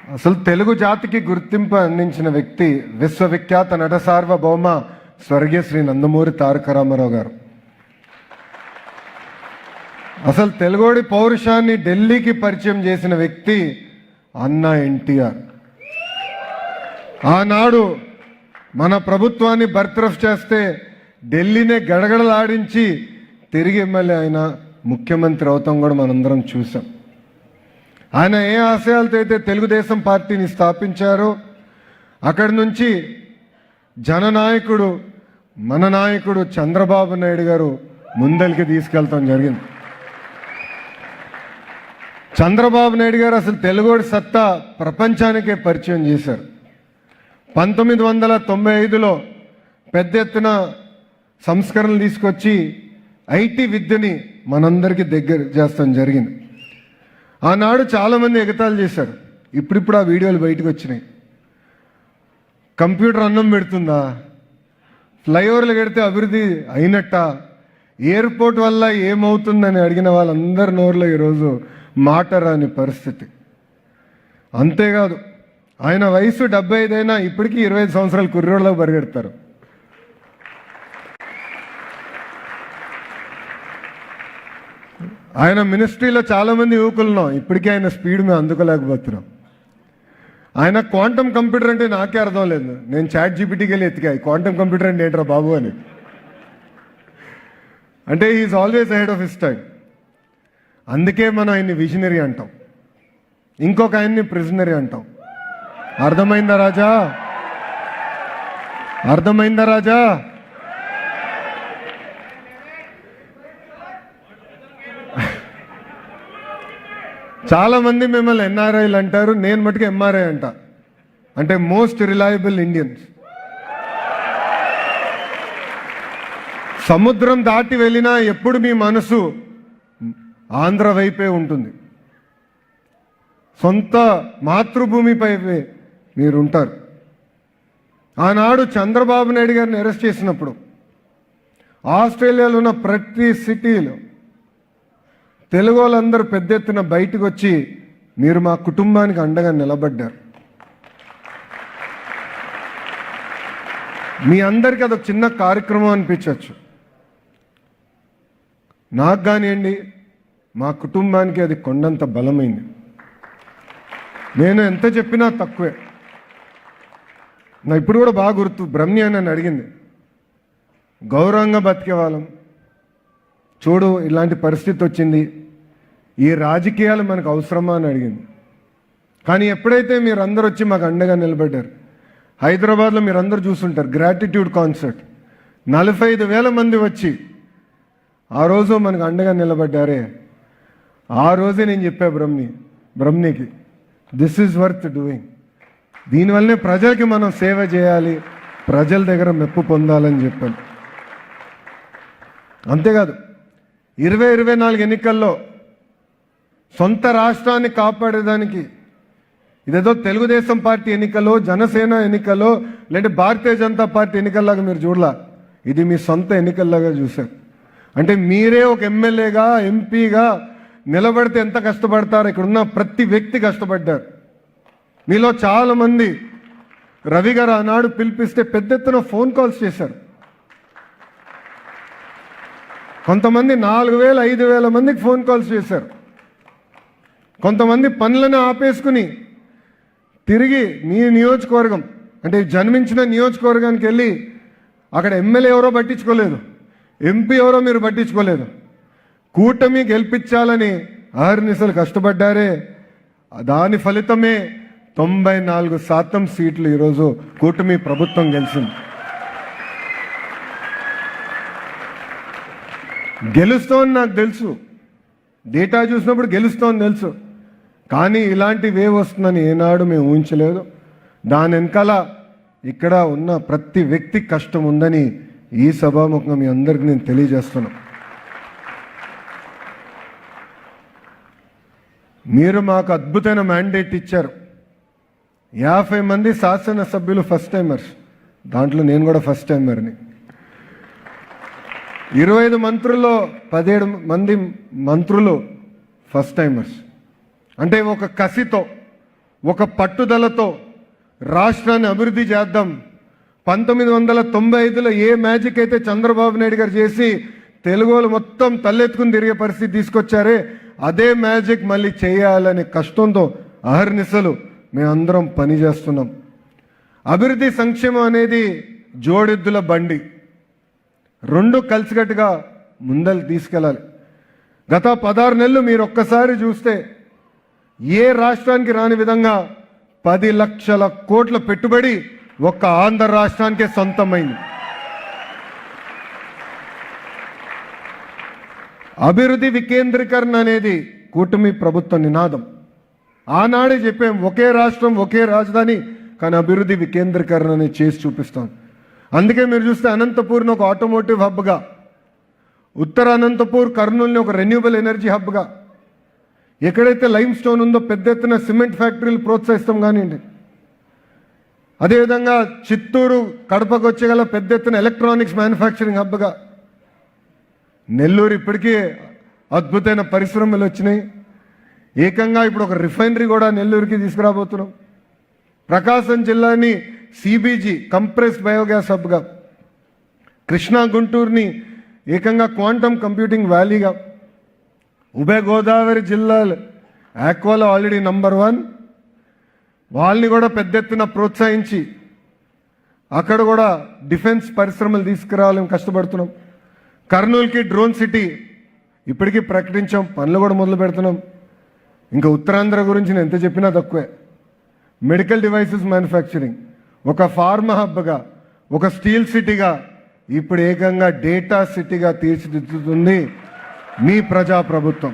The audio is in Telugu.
అసలు తెలుగు జాతికి గుర్తింపు అందించిన వ్యక్తి విశ్వవిఖ్యాత నట సార్వభౌమ స్వర్గీయ శ్రీ నందమూరి తారక రామారావు గారు. అసలు తెలుగోడి పౌరుషాన్ని ఢిల్లీకి పరిచయం చేసిన వ్యక్తి అన్న ఎన్టీఆర్. ఆనాడు మన ప్రభుత్వాన్ని బర్తరఫ్ చేస్తే ఢిల్లీనే గడగడలాడించి తిరిగి ఎమ్మెల్యే అయిన ముఖ్యమంత్రి అవుతాం కూడా మనందరం చూసాం. ఆయన ఏ ఆశయాలతో అయితే తెలుగుదేశం పార్టీని స్థాపించారో అక్కడి నుంచి జననాయకుడు మన నాయకుడు చంద్రబాబు నాయుడు గారు ముందరికి తీసుకెళ్తాం జరిగింది. చంద్రబాబు నాయుడు గారు అసలు తెలుగోడి సత్తా ప్రపంచానికే పరిచయం చేశారు. 1995లో పెద్ద ఎత్తున సంస్కరణలు తీసుకొచ్చి ఐటీ విద్యని మనందరికీ దగ్గర చేస్తాం జరిగింది. ఆనాడు చాలామంది ఎగతాళి చేశారు. ఇప్పుడిప్పుడు ఆ వీడియోలు బయటకు వచ్చినాయి. కంప్యూటర్ అన్నం పెడుతుందా, ఫ్లైఓవర్లు కడితే అభివృద్ధి అయినట్ట, ఎయిర్పోర్ట్ వల్ల ఏమవుతుందని అడిగిన వాళ్ళందరి నోరులో ఈరోజు మాట రాని పరిస్థితి. అంతేకాదు ఆయన వయసు 75 అయినా ఇప్పటికీ 25 సంవత్సరాల కుర్రోళ్ళలో పరిగెడతారు. ఆయన మినిస్ట్రీలో చాలామంది యువకులున్నాం, ఇప్పటికీ ఆయన స్పీడ్ మేము అందుకోలేకపోతున్నాం. ఆయన క్వాంటమ్ కంప్యూటర్ అంటే నాకే అర్థం లేదు. నేను చాట్ జీపీటీకి వెళ్ళి ఎత్తికా క్వాంటమ్ కంప్యూటర్ అంటే ఏంట్రా బాబు అని. అంటే is always ahead of his time. అందుకే మనం ఆయన్ని విజనరీ అంటాం, ఇంకొక ఆయన్ని ప్రిజనరీ అంటాం. అర్థమైందా రాజా? అర్థమైందా రాజా? చాలా మంది మిమ్మల్ని ఎన్ఆర్ఐలు అంటారు, నేను మటుకు ఎంఆర్ఐ అంట, అంటే మోస్ట్ రిలయబుల్ ఇండియన్స్. సముద్రం దాటి వెళ్ళినా ఎప్పుడు మీ మనసు ఆంధ్ర వైపే ఉంటుంది. సొంత మాతృభూమిపై మీరుంటారు. ఆనాడు చంద్రబాబు నాయుడు గారిని అరెస్ట్ చేసినప్పుడు ఆస్ట్రేలియాలో ఉన్న ప్రతి సిటీలో తెలుగు వాళ్ళందరూ పెద్ద ఎత్తున బయటకు వచ్చి మీరు మా కుటుంబానికి అండగా నిలబడ్డారు. మీ అందరికీ అదొక చిన్న కార్యక్రమం అనిపించవచ్చు, నాకు కానివ్వండి మా కుటుంబానికి అది కొండంత బలమైంది. నేను ఎంత చెప్పినా తక్కువే. నా ఇప్పుడు కూడా బాగా గుర్తు, బ్రహ్మి అని నన్ను అడిగింది, గౌరవంగా బతికే వాళ్ళం చూడు ఇలాంటి పరిస్థితి వచ్చింది, ఈ రాజకీయాలు మనకు అవసరమా అని అడిగింది. కానీ ఎప్పుడైతే మీరు అందరూ వచ్చి మాకు అండగా నిలబడ్డారు, హైదరాబాద్లో మీరు అందరూ చూస్తుంటారు గ్రాటిట్యూడ్ కాన్సర్ట్, 45,000 మంది వచ్చి ఆ రోజు మనకు అండగా నిలబడ్డారే, ఆ రోజే నేను చెప్పా బ్రహ్మనికి దిస్ ఈజ్ వర్త్ డూయింగ్. దీనివల్లనే ప్రజలకి మనం సేవ చేయాలి, ప్రజల దగ్గర మెప్పు పొందాలని చెప్పాను. అంతేకాదు 2024 ఎన్నికల్లో సొంత రాష్ట్రాన్ని కాపాడేదానికి ఇదేదో తెలుగుదేశం పార్టీ ఎన్నికల్లో, జనసేన ఎన్నికల్లో, లేదంటే భారతీయ జనతా పార్టీ ఎన్నికల్లాగా మీరు చూడలా, ఇది మీ సొంత ఎన్నికల్లాగా చూశారు. అంటే మీరే ఒక ఎమ్మెల్యేగా ఎంపీగా నిలబడితే ఎంత కష్టపడతారు, ఇక్కడ ఉన్న ప్రతి వ్యక్తి కష్టపడ్డారు. మీలో చాలామంది రవి గారు ఆనాడు పిలిపిస్తే పెద్ద ఎత్తున ఫోన్ కాల్స్ చేశారు. కొంతమంది 4,000 5,000 మందికి ఫోన్ కాల్స్ చేశారు. కొంతమంది పనులను ఆపేసుకుని తిరిగి మీ నియోజకవర్గం అంటే జన్మించిన నియోజకవర్గానికి వెళ్ళి అక్కడ ఎమ్మెల్యే ఎవరో పట్టించుకోలేదు, ఎంపీ ఎవరో మీరు పట్టించుకోలేదు, కూటమి గెలిపించాలని ఆహర్నిశలు కష్టపడ్డారే, దాని ఫలితమే 94% సీట్లు ఈరోజు కూటమి ప్రభుత్వం గెలిచింది. గెలుస్తోంది నాకు తెలుసు, డేటా చూసినప్పుడు గెలుస్తోంది తెలుసు, కానీ ఇలాంటి వేవ్ వస్తుందని ఏనాడు మేము ఊహించలేదు. దాని వెనకాల ఇక్కడ ఉన్న ప్రతి వ్యక్తి కష్టం ఉందని ఈ సభాముఖంగా మీ అందరికీ నేను తెలియజేస్తున్నాను. మీరు మాకు అద్భుతమైన మ్యాండేట్ ఇచ్చారు. 50 మంది శాసనసభ్యులు ఫస్ట్ టైమర్స్, దాంట్లో నేను కూడా ఫస్ట్ టైమర్ని. 25 మంత్రుల్లో 17 మంది మంత్రులు ఫస్ట్ టైమర్స్. అంటే ఒక కసితో ఒక పట్టుదలతో రాష్ట్రాన్ని అభివృద్ధి చేద్దాం. 1995లో ఏ మ్యాజిక్ అయితే చంద్రబాబు నాయుడు గారు చేసి తెలుగులు మొత్తం తలెత్తుకుని తిరిగే పరిస్థితి తీసుకొచ్చారే, అదే మ్యాజిక్ మళ్ళీ చేయాలనే కష్టంతో అహర్నిశలు మేమందరం పనిచేస్తున్నాం. అభివృద్ధి సంక్షేమం అనేది జోడెద్దుల బండి, రెండు కలిసికట్టుగా ముందలు తీసుకెళ్ళాలి. గత 16 నెలలు మీరు ఒక్కసారి చూస్తే ఏ రాష్ట్రానికి రాని విధంగా 10 లక్షల కోట్ల పెట్టుబడి ఒక్క ఆంధ్ర రాష్ట్రానికే సొంతమైంది. అభివృద్ధి వికేంద్రీకరణ అనేది కూటమి ప్రభుత్వ నినాదం. ఆనాడే చెప్పాం, ఒకే రాష్ట్రం ఒకే రాజధాని, కానీ అభివృద్ధి వికేంద్రీకరణ అనేది చేసి చూపిస్తాం. అందుకే మీరు చూస్తే అనంతపూర్ని ఒక ఆటోమోటివ్ హబ్గా, ఉత్తర అనంతపూర్ కర్నూలుని ఒక రెన్యూబుల్ ఎనర్జీ హబ్గా, ఎక్కడైతే లైమ్ స్టోన్ ఉందో పెద్ద ఎత్తున సిమెంట్ ఫ్యాక్టరీలు ప్రోత్సహిస్తాం కానివ్వండి. అదేవిధంగా చిత్తూరు కడపకు వచ్చేగల పెద్ద ఎత్తున ఎలక్ట్రానిక్స్ మ్యానుఫ్యాక్చరింగ్ హబ్గా, నెల్లూరు ఇప్పటికీ అద్భుతమైన పరిశ్రమలు వచ్చినాయి. ఏకంగా ఇప్పుడు ఒక రిఫైనరీ కూడా నెల్లూరుకి తీసుకురాబోతున్నాం. ప్రకాశం జిల్లాని సిబిజీ కంప్రెస్ బయోగ్యాస్ హబ్గా, కృష్ణా గుంటూరుని ఏకంగా క్వాంటమ్ కంప్యూటింగ్ వ్యాలీగా, ఉభయ గోదావరి జిల్లాలు ఆక్వాలో ఆల్రెడీ నంబర్ 1, వాళ్ళని కూడా పెద్ద ఎత్తున ప్రోత్సహించి అక్కడ కూడా డిఫెన్స్ పరిశ్రమలు తీసుకురావాలని కష్టపడుతున్నాం. కర్నూలుకి డ్రోన్ సిటీ ఇప్పటికీ ప్రకటించాం, పనులు కూడా మొదలు పెడుతున్నాం. ఇంకా ఉత్తరాంధ్ర గురించి నేను ఎంత చెప్పినా తక్కువే. మెడికల్ డివైసెస్ మ్యానుఫ్యాక్చరింగ్, ఒక ఫార్మా హబ్గా, ఒక స్టీల్ సిటీగా, ఇప్పుడు ఏకంగా డేటా సిటీగా తీర్చిదిద్దుతుంది మీ ప్రజాప్రభుత్వం.